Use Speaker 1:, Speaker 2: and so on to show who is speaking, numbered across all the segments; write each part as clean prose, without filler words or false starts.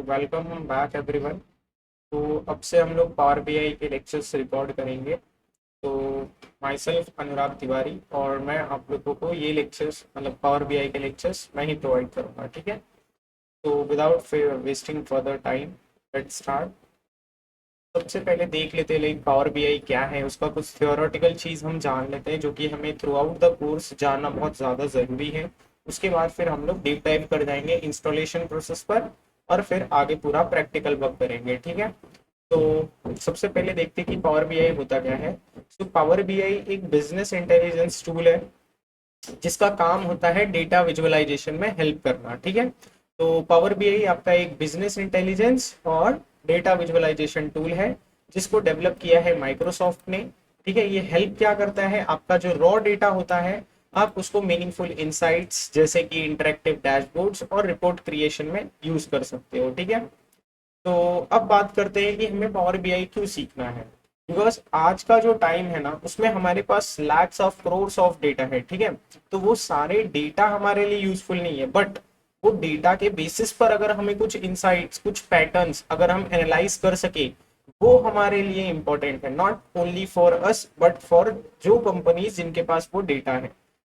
Speaker 1: Welcome back everyone. तो अब से हम लोग पावर बीआई के लेक्चर्स रिकॉर्ड करेंगे। तो माई सेल्फ अनुराग तिवारी और मैं आप लोगों को ये लेक्चर्स मतलब पावर बीआई के लेक्चर्स मैं ही प्रोवाइड करूँगा, ठीक है। तो without wasting further time let's start. सबसे पहले देख लेते हैं लाइक पावर बीआई क्या है, उसका कुछ थियोरेटिकल चीज़ हम जान लेते हैं जो कि हमें थ्रू आउट द कोर्स जानना बहुत ज़्यादा ज़रूरी है। उसके बाद फिर हम लोग डीप डाइव कर जाएंगे इंस्टॉलेशन प्रोसेस पर और फिर आगे पूरा प्रैक्टिकल वर्क करेंगे, ठीक है। तो सबसे पहले देखते हैं कि पावर बीआई होता क्या है। तो पावर बीआई एक बिजनेस इंटेलिजेंस टूल है जिसका काम होता है डेटा विजुअलाइजेशन में हेल्प करना, ठीक है। तो पावर बीआई आपका एक बिजनेस इंटेलिजेंस और डेटा विजुअलाइजेशन टूल है जिसको डेवलप किया है माइक्रोसॉफ्ट ने, ठीक है। ये हेल्प क्या करता है, आपका जो रॉ डेटा होता है आप उसको मीनिंगफुल इंसाइट्स जैसे कि इंटरेक्टिव डैशबोर्ड्स और रिपोर्ट क्रिएशन में यूज कर सकते हो, ठीक है। तो अब बात करते हैं कि हमें पावर बीआई क्यों सीखना है। बिकॉज आज का जो टाइम है ना उसमें हमारे पास lakhs of crores of data है, ठीक है। तो वो सारे डेटा हमारे लिए यूजफुल नहीं है, बट वो डेटा के बेसिस पर अगर हमें कुछ इंसाइट्स कुछ पैटर्न्स अगर हम एनालाइज कर सके वो हमारे लिए इंपॉर्टेंट है, not only for us but for जो कंपनीज जिनके पास वो डेटा है,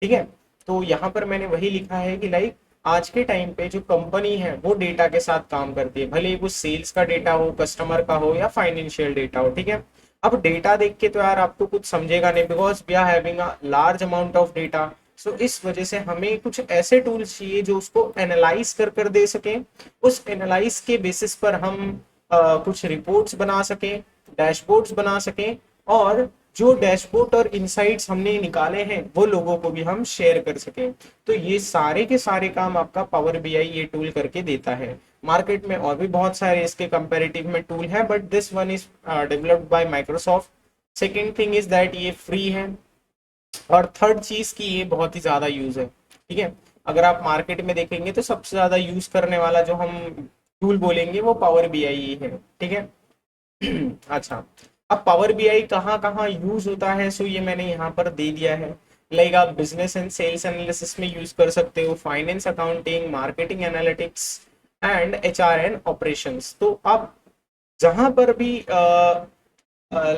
Speaker 1: ठीक है। तो यहाँ पर मैंने वही लिखा है कि लाइक आज के टाइम पे जो कंपनी है वो डेटा के साथ काम करती है, भले ही वो सेल्स का डेटा हो, कस्टमर का हो या फाइनेंशियल डेटा हो, ठीक है। अब डेटा देख के तो यार आपको कुछ समझेगा नहीं because we are having a large amount of data. So इस वजह से हमें कुछ ऐसे टूल्स चाहिए जो उसको एनालाइज कर दे सके। उस एनालाइज के बेसिस पर हम कुछ रिपोर्ट्स बना सकें, डैशबोर्ड्स बना सकें और जो डैशबोर्ड और इनसाइट्स हमने निकाले हैं वो लोगों को भी हम शेयर कर सकें। तो ये सारे के सारे काम आपका पावर बीआई ये टूल करके देता है। मार्केट में और भी बहुत सारे इसके कंपैरेटिव में टूल है but this one is developed by Microsoft. Second thing is that ये फ्री है और थर्ड चीज की ये बहुत ही ज्यादा यूज है, ठीक है। अगर आप मार्केट में देखेंगे तो सबसे ज्यादा यूज करने वाला जो हम टूल बोलेंगे वो पावर बीआई ही है, ठीक है। अच्छा, अब पावर बीआई कहाँ कहाँ यूज होता है सो ये मैंने यहाँ पर दे दिया है। लाइक आप बिजनेस एंड सेल्स एनालिसिस में यूज कर सकते हो, finance accounting marketing analytics and HR and operations. तो आप जहां पर भी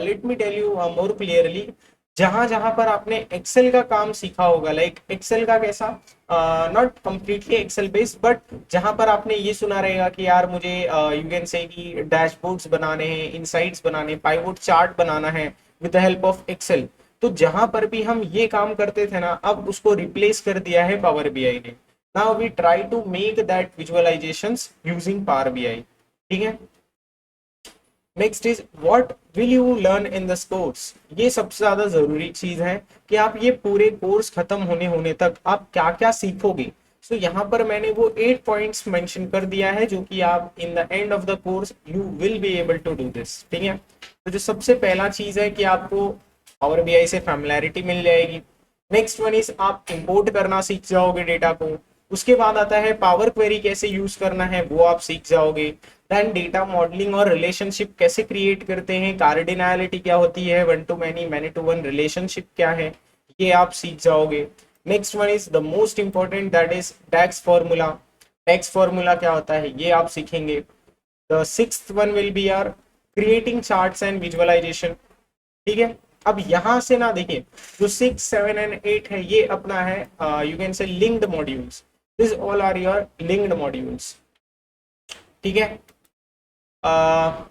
Speaker 1: let me tell you more clearly, जहां जहां पर आपने एक्सेल का काम सीखा होगा, लाइक एक्सेल का कैसा, not completely Excel based but जहां पर आपने ये सुना रहेगा कि यार मुझे यू कैन से कि डैशबोर्ड्स बनाने हैं, इनसाइट्स बनाने, पाइवोट चार्ट बनाना है with the help of Excel. तो जहां पर भी हम ये काम करते थे ना अब उसको रिप्लेस कर दिया है पावर बीआई ने। Now we try to make that visualisations using Power BI, ठीक है। Next is what will you learn in this course. ये सबसे ज्यादा जरूरी चीज है कि आप ये पूरे कोर्स खत्म होने होने तक आप क्या क्या सीखोगे। सो यहाँ पर मैंने वो 8 पॉइंट्स मेंशन कर दिया है जो कि आप in the end of the course you will be able to do this, ठीक है। तो जो सबसे पहला चीज है कि आपको पावर बीआई से फैमिलैरिटी मिल जाएगी। नेक्स्ट वन इज आप इंपोर्ट करना सीख जाओगे डेटा को। उसके बाद आता है पावर क्वेरी कैसे यूज करना है वो आप सीख जाओगे। देन डेटा मॉडलिंग और रिलेशनशिप कैसे क्रिएट करते हैं, कार्डिनैलिटी क्या होती है, one to many many to one relationship क्या है, ये आप सीख जाओगे। Next one is the most important that is tax formula. Tax formula क्या होता है ये आप सीखेंगे। The sixth one will be are creating charts and visualisation, ठीक है। अब यहां से ना देखिए जो 6, 7 एंड 8 है ये अपना है you can say linked modules, this all are your linked modules, ठीक है।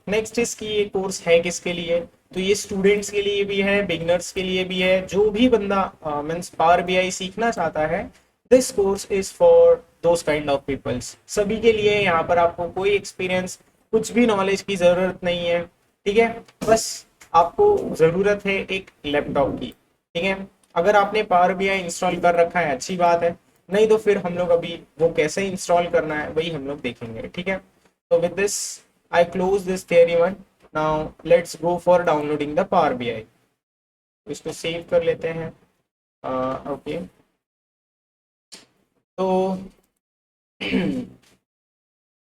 Speaker 1: नेक्स्ट इसकी ये कोर्स है किसके लिए, तो ये स्टूडेंट्स के लिए भी है, बिगनर्स के लिए भी है, जो भी बंदा मीन्स पावर बीआई सीखना चाहता है this course is for those kind of peoples, सभी के लिए। यहाँ पर आपको कोई एक्सपीरियंस कुछ भी नॉलेज की जरूरत नहीं है, ठीक है। बस आपको जरूरत है एक लैपटॉप की, ठीक है। अगर आपने पावर बीआई इंस्टॉल कर रखा है अच्छी बात है, नहीं तो फिर हम लोग अभी वो कैसे इंस्टॉल करना है वही हम लोग देखेंगे, ठीक है। So with this, I close this theory one. Now let's go for downloading the Power BI. इसको सेव कर लेते हैं। ओके तो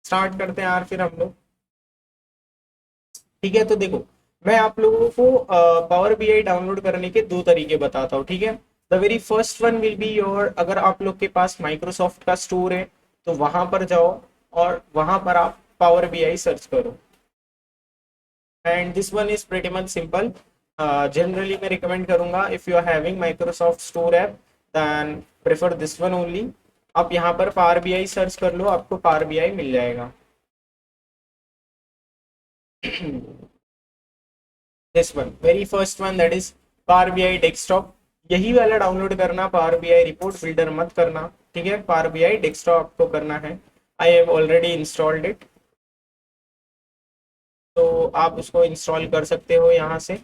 Speaker 1: स्टार्ट करते हैं यार फिर हम लोग, ठीक है। तो देखो मैं आप लोगों को पावर बीआई डाउनलोड करने के दो तरीके बताता हूँ, ठीक है। The very first one will be your, अगर आप लोग के पास माइक्रोसॉफ्ट का स्टोर है तो वहां पर जाओ और वहां पर आप पावर बीआई सर्च करो। And this one is pretty much simple. Generally मैं रिकमेंड करूंगा if you are having Microsoft store app then prefer this one only. आप यहाँ पर पावर बीआई सर्च कर लो, आपको पावर बीआई मिल जाएगा। This one very first one that is power BI desktop. यही वाला डाउनलोड करना, पावर बीआई रिपोर्ट बिल्डर मत करना, ठीक है। पावर बीआई डेस्कटॉप आपको करना है। I have already installed it, तो आप उसको इंस्टॉल कर सकते हो यहाँ से।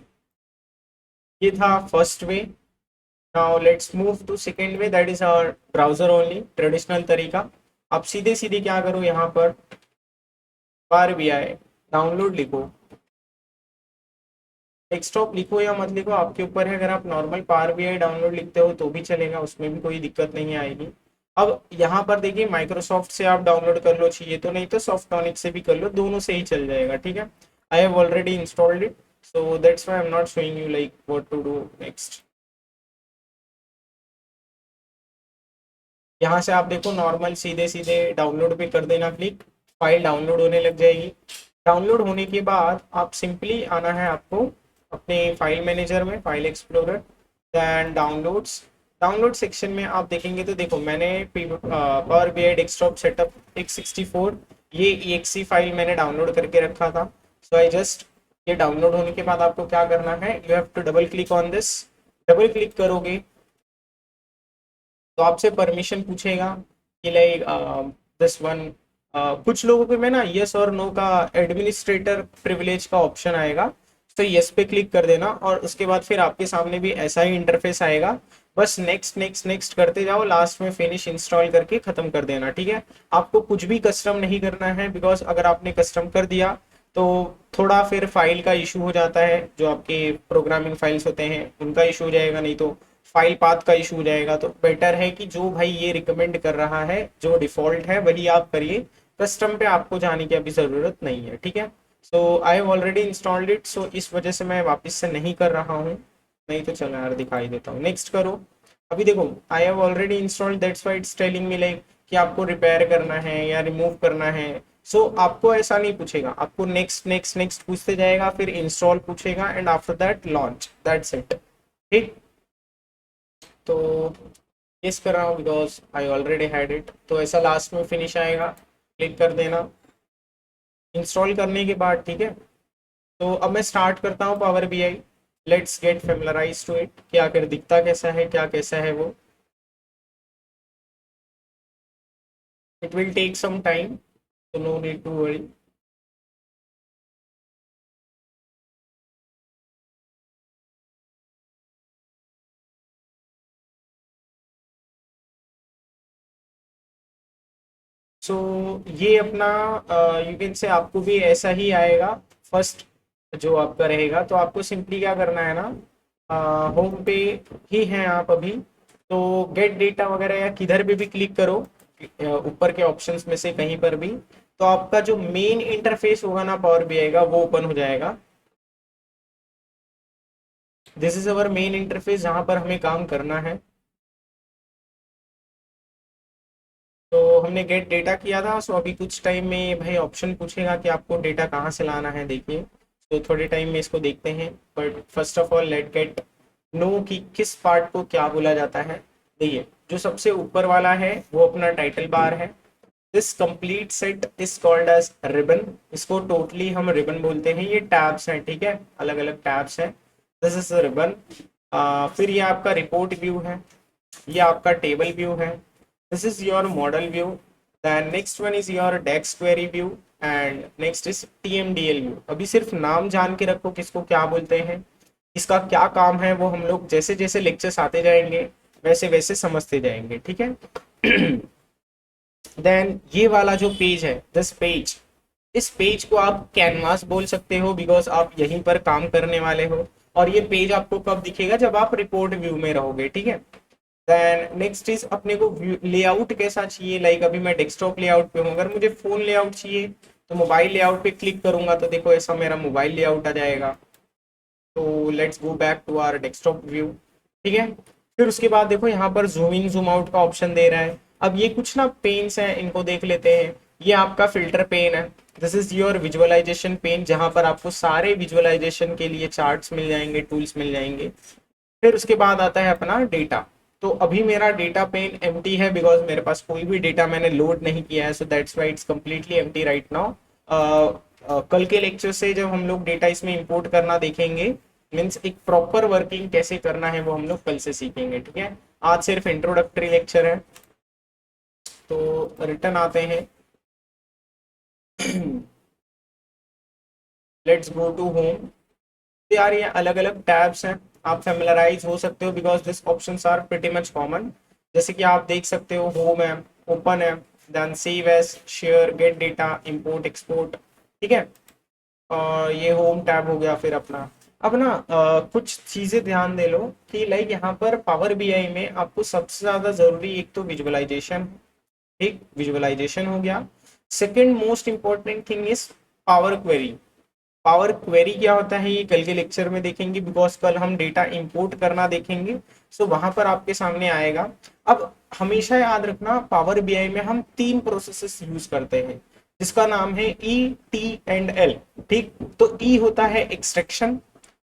Speaker 1: ये था first way. Now let's move to second way that is our browser only, traditional तरीका। आप सीधे सीधे क्या करो, यहाँ पर पावर बीआई डाउनलोड लिखो, डेस्कटॉप लिखो या मत लिखो आपके ऊपर है। अगर आप नॉर्मल पावर बीआई डाउनलोड लिखते हो तो भी चलेगा, उसमें भी कोई दिक्कत नहीं आएगी। अब यहाँ पर देखिए माइक्रोसॉफ्ट से आप डाउनलोड कर लो, चाहिए तो, नहीं तो सॉफ्टॉनिक से भी कर लो, दोनों से ही चल जाएगा, ठीक है। I have already installed it, so that's why I am not showing you like what to do next. यहाँ से आप देखो नॉर्मल सीधे सीधे डाउनलोड पे कर देना क्लिक, फाइल डाउनलोड होने लग जाएगी। डाउनलोड होने के बाद आप सिंपली आना है आपको अपने फाइल मैनेजर में, file explorer, then downloads. Download section में आप देखेंगे तो देखो मैंने power BI desktop setup x64 ये exe फाइल मैंने डाउनलोड करके रखा था। सो आई जस्ट, ये डाउनलोड होने के बाद आपको क्या करना है, you have to double click on this. Double click करोगे तो आपसे परमिशन पूछेगा कि लाइक दिस वन, कुछ लोगों के में ना यस और नो का एडमिनिस्ट्रेटर प्रिविलेज का ऑप्शन आएगा, तो यस पे क्लिक कर देना और उसके बाद फिर आपके सामने भी ऐसा ही इंटरफेस आएगा। बस नेक्स्ट नेक्स्ट नेक्स्ट करते जाओ, लास्ट में फिनिश इंस्टॉल करके खत्म कर देना, ठीक है। आपको कुछ भी कस्टम नहीं करना है, बिकॉज अगर आपने कस्टम कर दिया तो थोड़ा फिर फाइल का इशू हो जाता है, जो आपके प्रोग्रामिंग फाइल्स होते हैं उनका इशू हो जाएगा, नहीं तो फाइल पाथ का इशू हो जाएगा। तो बेटर है कि जो भाई ये रिकमेंड कर रहा है, जो डिफॉल्ट है वही आप करिए, कस्टम पे आपको जाने की अभी ज़रूरत नहीं है, ठीक है। So I have already installed it, so इस वजह से मैं वापस से नहीं कर रहा हूँ, नहीं तो चलो यार दिखाई देता हूँ। नेक्स्ट करो। अभी देखो आई have already installed, that's why it's telling me like कि आपको रिपेयर करना है या रिमूव करना है। सो आपको ऐसा नहीं पूछेगा, आपको नेक्स्ट नेक्स्ट नेक्स्ट पूछते जाएगा, फिर इंस्टॉल पूछेगा and after that launch, that's it, ठीक। तो यस कर रहा हूँ because I already had it, तो ऐसा लास्ट में फिनिश आएगा, क्लिक कर देना इंस्टॉल करने के बाद, ठीक है। तो अब मैं स्टार्ट करता हूँ Power BI. Let's get familiarise to it, कि आखिर दिखता कैसा है, क्या कैसा है वो। It will take some time, so no need to worry. So ये अपना यू कैन से आपको भी ऐसा ही आएगा। फर्स्ट जो आपका रहेगा, तो आपको सिंपली क्या करना है ना, होम पे ही हैं आप अभी, तो गेट डेटा वगैरह या किधर भी क्लिक करो, ऊपर के ऑप्शंस में से कहीं पर भी, तो आपका जो मेन इंटरफेस होगा ना पावर बीआई का, वो ओपन हो जाएगा। This is our main interface, जहां पर हमें काम करना है। तो हमने गेट डेटा किया था, सो अभी कुछ टाइम में भाई ऑप्शन पूछेगा कि आपको डेटा कहाँ से लाना है, देखिए। तो थोड़े टाइम में इसको देखते हैं, but first of all let get know कि किस पार्ट को क्या बोला जाता है। देखिए जो सबसे ऊपर वाला है वो अपना टाइटल बार है। This complete set is called as ribbon, इसको टोटली हम रिबन बोलते हैं। ये टैब्स हैं, ठीक है, अलग अलग टैब्स हैं। This is ribbon. फिर ये आपका रिपोर्ट व्यू है, ये आपका टेबल व्यू है। This is your model view. Then next one is your DAX query view and next is TMDL view. अभी सिर्फ नाम जान के रखो किसको क्या बोलते हैं, इसका क्या काम है, वो हम लोग जैसे जैसे लेक्चर्स आते जाएंगे वैसे वैसे समझते जाएंगे, ठीक है। देन ये वाला जो पेज है, दिस पेज, इस पेज को आप कैनवास बोल सकते हो, बिकॉज आप यहीं पर काम करने वाले हो। और ये पेज आपको कब दिखेगा, जब आप रिपोर्ट व्यू में रहोगे, ठीक है। देन नेक्स्ट इज अपने को लेआउट कैसा चाहिए, लाइक अभी मैं डेस्कटॉप लेआउट पे हूँ, अगर मुझे फोन लेआउट चाहिए तो मोबाइल लेआउट पे क्लिक करूंगा, तो देखो ऐसा मेरा मोबाइल लेआउट आ जाएगा। तो let's go back to our desktop view, ठीक है। फिर उसके बाद देखो यहाँ पर जूम इन जूम आउट का ऑप्शन दे रहा है। अब ये कुछ ना पेन्स हैं, इनको देख लेते हैं। ये आपका फिल्टर पेन है, this is your visualisation pane, जहां पर आपको सारे विजुअलाइजेशन के लिए चार्ट्स मिल जाएंगे, टूल्स मिल जाएंगे। फिर उसके बाद आता है अपना डेटा। तो अभी मेरा डेटा पेन एम्प्टी है बिकॉज मेरे पास कोई भी डेटा मैंने लोड नहीं किया है, so that's why it's completely empty right now. कल के लेक्चर से जब हम लोग डेटा इसमें इंपोर्ट करना देखेंगे, मीन्स एक प्रॉपर वर्किंग कैसे करना है वो हम लोग कल से सीखेंगे, ठीक है। आज सिर्फ इंट्रोडक्टरी लेक्चर है। तो रिटर्न आते हैं। Let's go to home. यार ये अलग अलग टैब्स हैं, आप फेमिलराइज हो सकते हो because this options are pretty much common. जैसे कि आप देख सकते हो, होम है, ओपन है, then save as, share, get data, import, export, ठीक है। ये होम टैब हो गया। फिर अपना अब ना कुछ चीजें ध्यान दे लो कि लाइक यहाँ पर पावर बीआई में आपको सबसे ज्यादा जरूरी एक तो विजुअलाइजेशन, ठीक, विजुअलाइजेशन हो गया। Second most important thing is power query. Power query क्या होता है ये कल के लेक्चर में देखेंगे बिकॉज कल हम डेटा इंपोर्ट करना देखेंगे, सो वहां पर आपके सामने आएगा। अब हमेशा याद रखना, पावर बीआई में हम तीन प्रोसेसेस यूज करते हैं जिसका नाम है ई, टी एंड एल, ठीक। तो ई होता है एक्सट्रैक्शन,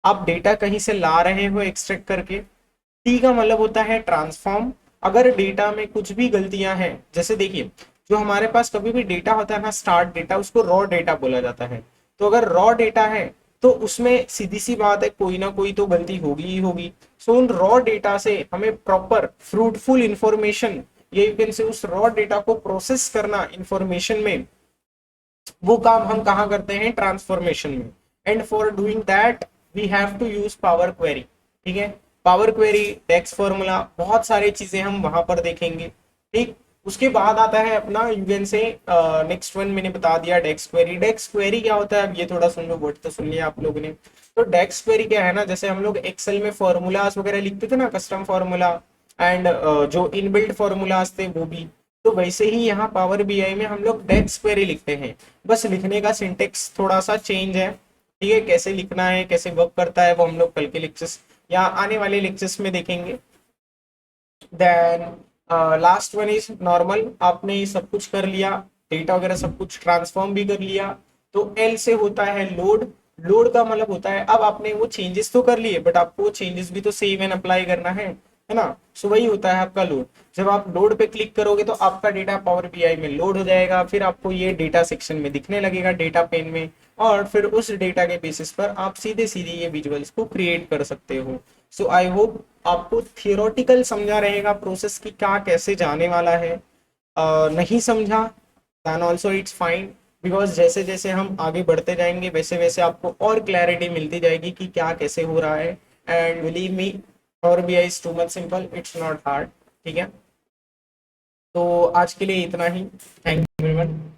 Speaker 1: आप डेटा कहीं से ला रहे हो एक्सट्रैक्ट करके। टी का मतलब होता है ट्रांसफॉर्म, अगर डेटा में कुछ भी गलतियां हैं, जैसे देखिए जो हमारे पास कभी भी डेटा होता है ना, स्टार्ट डेटा, उसको रॉ डेटा बोला जाता है। तो अगर रॉ डेटा है तो उसमें सीधी सी बात है कोई ना कोई तो गलती होगी ही होगी। सो उन रॉ डेटा से हमें प्रॉपर फ्रूटफुल इंफॉर्मेशन, ये यू कैन से उस रॉ डेटा को प्रोसेस करना इंफॉर्मेशन में, वो काम हम कहाँ करते हैं, ट्रांसफॉर्मेशन में। And for doing that we have to use power query, ठीक है। पावर क्वेरी, डेक्स फॉर्मूला, बहुत सारी चीजें हम वहां पर देखेंगे, ठीक। उसके बाद आता है अपना यूएन से नेक्स्ट वन मैंने बता दिया, डेक्स क्वेरी। डेक्स क्वेरी क्या होता है अब ये थोड़ा सुन लो, वर्ड तो सुन लिया आप लोगों ने। तो डेक्स क्वेरी क्या है ना, जैसे हम लोग एक्सेल में फॉर्मूलाज वगैरह लिखते थे ना, कस्टम फॉर्मूला एंड जो इनबिल्ट फॉर्मूलाज थे वो भी, तो वैसे ही यहाँ पावर बीआई में हम लोग डेक्स क्वेरी लिखते हैं। बस लिखने का सिंटेक्स थोड़ा सा चेंज है, ठीक है। कैसे लिखना है, कैसे वर्क करता है, वो हम लोग कल के लेक्चर्स या आने वाले लेक्चर्स में देखेंगे। Then last one is normal, आपने सब कुछ कर लिया, डेटा वगैरह सब कुछ ट्रांसफॉर्म भी कर लिया। तो एल से होता है लोड। लोड का मतलब होता है अब आपने वो चेंजेस तो कर लिए बट आपको वो चेंजेस भी तो सेव एंड अप्लाई करना है ना। सो वही होता है आपका लोड। जब आप लोड पे क्लिक करोगे तो आपका डेटा पावर बीआई में लोड हो जाएगा, फिर आपको ये डेटा सेक्शन में दिखने लगेगा, डेटा पेन में। और फिर उस डेटा के बेसिस पर आप सीधे सीधे ये विजुअल्स को क्रिएट कर सकते हो। सो आई होप आपको थियोरटिकल समझा रहेगा प्रोसेस की क्या कैसे जाने वाला है। नहीं समझा then also it's fine, because जैसे जैसे हम आगे बढ़ते जाएंगे वैसे वैसे आपको और क्लैरिटी मिलती जाएगी कि क्या कैसे हो रहा है। And believe me, power BI is too much simple, it's not hard, ठीक है। तो आज के लिए इतना ही, थैंक यू वेरी मच।